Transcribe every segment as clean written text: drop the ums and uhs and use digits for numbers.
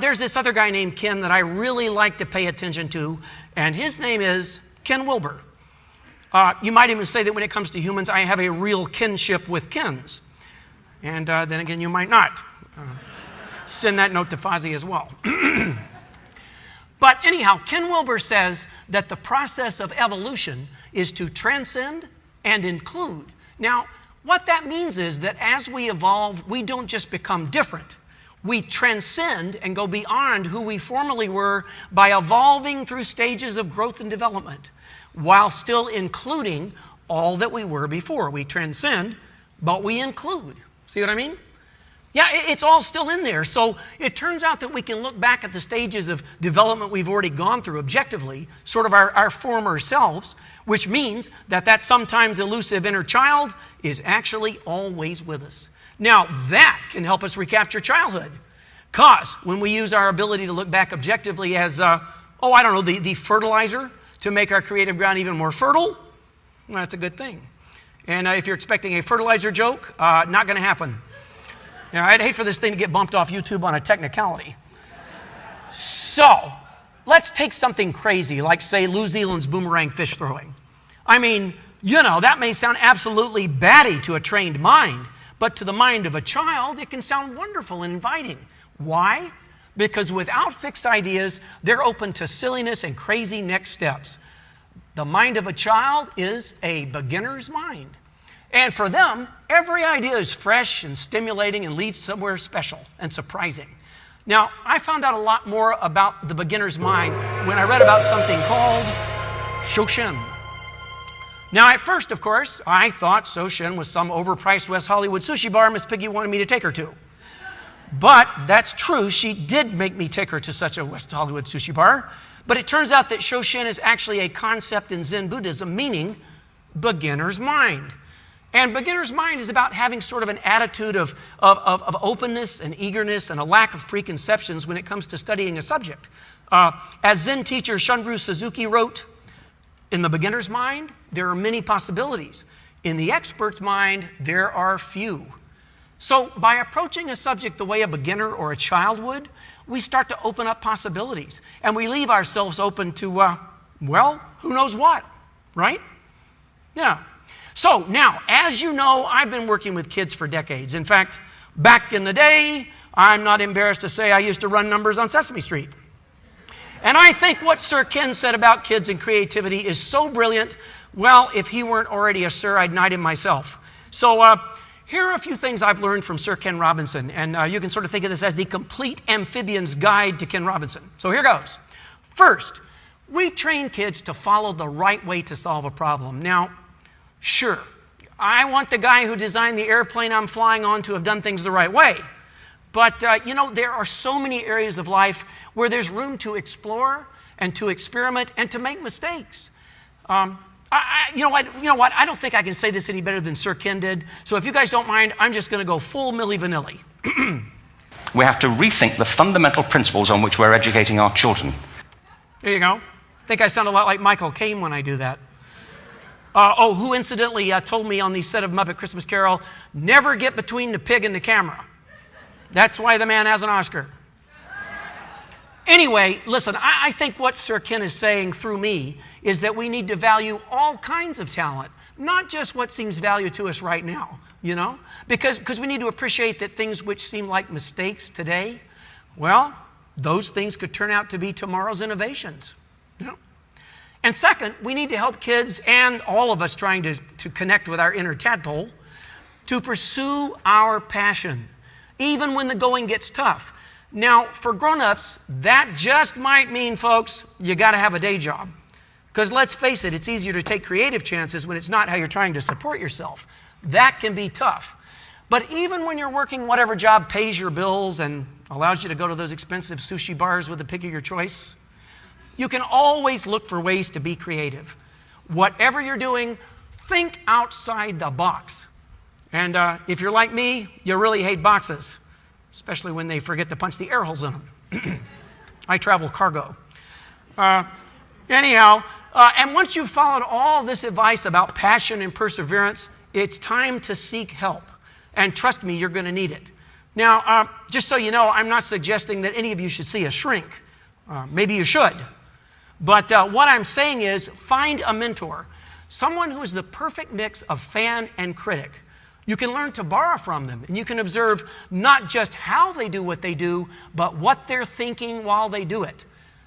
There's this other guy named Ken that I really like to pay attention to, and his name is Ken Wilber. You might even say that when it comes to humans, I have a real kinship with Kens. And then again, you might not. Send that note to Fozzie as well. But anyhow, Ken Wilber says that the process of evolution is to transcend and include. Now, what that means is that as we evolve, we don't just become different. We transcend and go beyond who we formerly were by evolving through stages of growth and development, while still including all that we were before. We transcend, but we include. See what I mean? Yeah, it's all still in there. So it turns out that we can look back at the stages of development we've already gone through objectively, sort of our former selves, which means that that sometimes elusive inner child is actually always with us. Now, that can help us recapture childhood. Because when we use our ability to look back objectively as, the fertilizer to make our creative ground even more fertile, well, that's a good thing. And if you're expecting a fertilizer joke, not going to happen. Now, I'd hate for this thing to get bumped off YouTube on a technicality. So, let's take something crazy, like, say, New Zealand's boomerang fish throwing. I mean, that may sound absolutely batty to a trained mind, but to the mind of a child, it can sound wonderful and inviting. Why? Because without fixed ideas, they're open to silliness and crazy next steps. The mind of a child is a beginner's mind. And for them, every idea is fresh and stimulating and leads somewhere special and surprising. Now, I found out a lot more about the beginner's mind when I read about something called Shoshin. Now, at first, of course, I thought Shoshin was some overpriced West Hollywood sushi bar Miss Piggy wanted me to take her to. But that's true. She did make me take her to such a West Hollywood sushi bar. But it turns out that Shoshin is actually a concept in Zen Buddhism, meaning beginner's mind. And beginner's mind is about having sort of an attitude of openness and eagerness and a lack of preconceptions when it comes to studying a subject. As Zen teacher Shunryu Suzuki wrote, in the beginner's mind, there are many possibilities. In the expert's mind, there are few. So by approaching a subject the way a beginner or a child would, we start to open up possibilities. And we leave ourselves open to, who knows what, right? Yeah. So now, as you know, I've been working with kids for decades. In fact, back in the day, I'm not embarrassed to say I used to run numbers on Sesame Street. And I think what Sir Ken said about kids and creativity is so brilliant. Well, if he weren't already a sir, I'd knight him myself. So here are a few things I've learned from Sir Ken Robinson. And you can sort of think of this as the complete amphibian's guide to Ken Robinson. So here goes. First, we train kids to follow the right way to solve a problem. Now, sure, I want the guy who designed the airplane I'm flying on to have done things the right way. But, there are so many areas of life where there's room to explore and to experiment and to make mistakes. You know what? I don't think I can say this any better than Sir Ken did. So if you guys don't mind, I'm just going to go full Milli Vanilli. We have to rethink the fundamental principles on which we're educating our children. There you go. I think I sound a lot like Michael Caine when I do that. Who incidentally told me on the set of Muppet Christmas Carol, never get between the pig and the camera. That's why the man has an Oscar. Anyway, listen, I think what Sir Ken is saying through me is that we need to value all kinds of talent, not just what seems value to us right now, Because we need to appreciate that things which seem like mistakes today, well, those things could turn out to be tomorrow's innovations. And second, we need to help kids and all of us trying to connect with our inner tadpole to pursue our passion, even when the going gets tough. Now, for grown-ups, that just might mean, folks, you got to have a day job. Because let's face it, it's easier to take creative chances when it's not how you're trying to support yourself. That can be tough. But even when you're working whatever job pays your bills and allows you to go to those expensive sushi bars with the pick of your choice, you can always look for ways to be creative. Whatever you're doing, think outside the box. And if you're like me, you really hate boxes, especially when they forget to punch the air holes in them. I travel cargo. And once you've followed all this advice about passion and perseverance, it's time to seek help. And trust me, you're going to need it. Now, just so you know, I'm not suggesting that any of you should see a shrink. Maybe you should. But what I'm saying is find a mentor, someone who is the perfect mix of fan and critic. You can learn to borrow from them, and you can observe not just how they do what they do, but what they're thinking while they do it.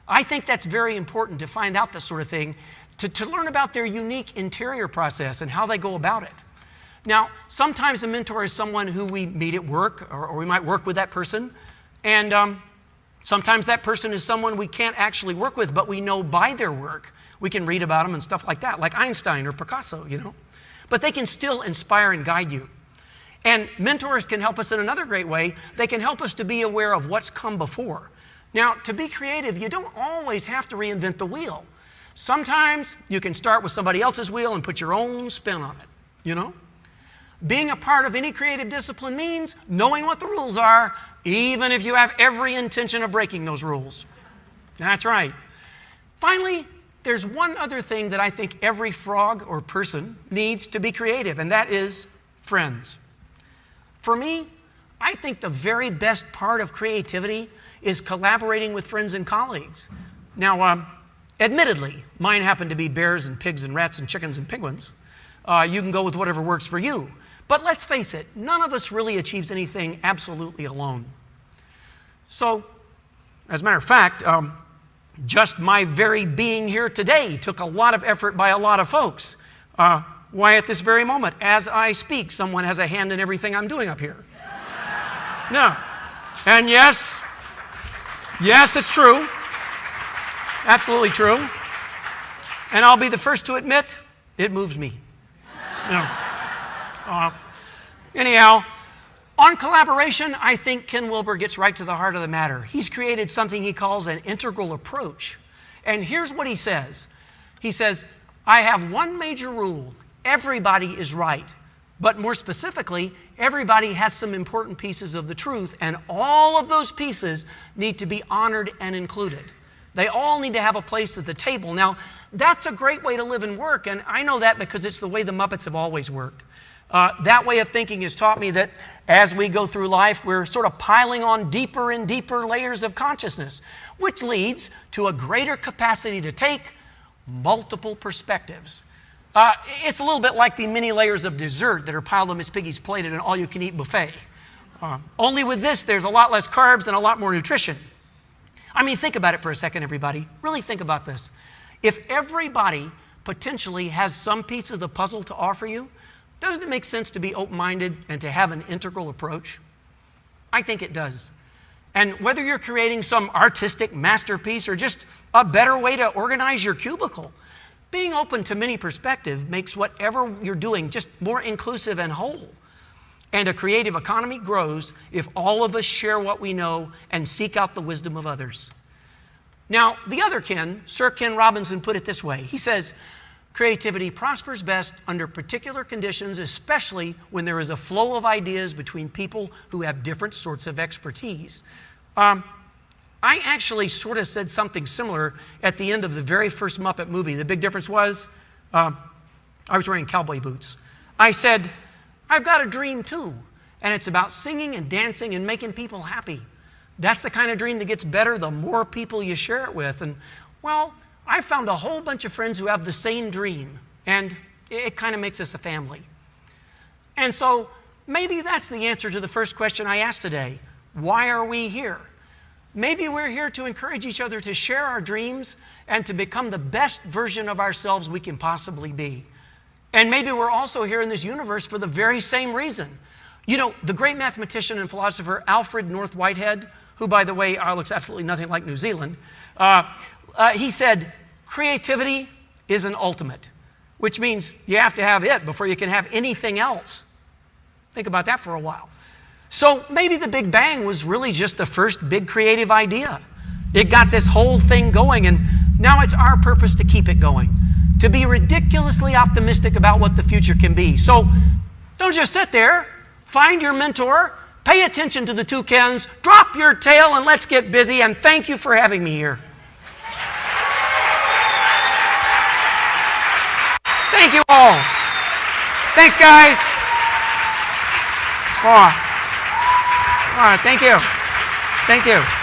I think that's very important to find out this sort of thing, to learn about their unique interior process and how they go about it. Now, sometimes a mentor is someone who we meet at work, or we might work with that person, and sometimes that person is someone we can't actually work with, but we know by their work. We can read about them and stuff like that, like Einstein or Picasso, you know. But they can still inspire and guide you. And mentors can help us in another great way. They can help us to be aware of what's come before. Now, to be creative, you don't always have to reinvent the wheel. Sometimes you can start with somebody else's wheel and put your own spin on it, you know. Being a part of any creative discipline means knowing what the rules are, even if you have every intention of breaking those rules. That's right. Finally, there's one other thing that I think every frog or person needs to be creative, and that is friends. For me, I think the very best part of creativity is collaborating with friends and colleagues. Now, admittedly, mine happen to be bears and pigs and rats and chickens and penguins. You can go with whatever works for you. But let's face it, none of us really achieves anything absolutely alone. So, as a matter of fact, just my very being here today took a lot of effort by a lot of folks. Why at this very moment, as I speak, someone has a hand in everything I'm doing up here. No. And yes, it's true. Absolutely true. And I'll be the first to admit, it moves me. No. Anyhow, on collaboration, I think Ken Wilber gets right to the heart of the matter. He's created something he calls an integral approach. And here's what he says. He says, I have one major rule. Everybody is right. But more specifically, everybody has some important pieces of the truth, and all of those pieces need to be honored and included. They all need to have a place at the table. Now, that's a great way to live and work, and I know that because it's the way the Muppets have always worked. That way of thinking has taught me that as we go through life, we're sort of piling on deeper and deeper layers of consciousness, which leads to a greater capacity to take multiple perspectives. It's a little bit like the many layers of dessert that are piled on Miss Piggy's plate at an all-you-can-eat buffet. Only with this, there's a lot less carbs and a lot more nutrition. I mean, think about it for a second, everybody. Really think about this. If everybody potentially has some piece of the puzzle to offer you, doesn't it make sense to be open-minded and to have an integral approach? I think it does. And whether you're creating some artistic masterpiece or just a better way to organize your cubicle, being open to many perspectives makes whatever you're doing just more inclusive and whole. And a creative economy grows if all of us share what we know and seek out the wisdom of others. Now, the other Ken, Sir Ken Robinson, put it this way. He says, creativity prospers best under particular conditions, especially when there is a flow of ideas between people who have different sorts of expertise. I actually sort of said something similar at the end of the very first Muppet movie. The big difference was I was wearing cowboy boots. I said, I've got a dream too, and it's about singing and dancing and making people happy. That's the kind of dream that gets better the more people you share it with. And, well, I found a whole bunch of friends who have the same dream, and it kind of makes us a family. And so maybe that's the answer to the first question I asked today. Why are we here? Maybe we're here to encourage each other to share our dreams and to become the best version of ourselves we can possibly be. And maybe we're also here in this universe for the very same reason. You know, the great mathematician and philosopher Alfred North Whitehead, who, by the way, looks absolutely nothing like New Zealand, he said, creativity is an ultimate, which means you have to have it before you can have anything else. Think about that for a while. So maybe the Big Bang was really just the first big creative idea. It got this whole thing going, and now it's our purpose to keep it going, to be ridiculously optimistic about what the future can be. So don't just sit there. Find your mentor. Pay attention to the two Kens. Drop your tail and let's get busy, and thank you for having me here. Thank you all. Thanks, guys. Oh. All right, thank you. Thank you.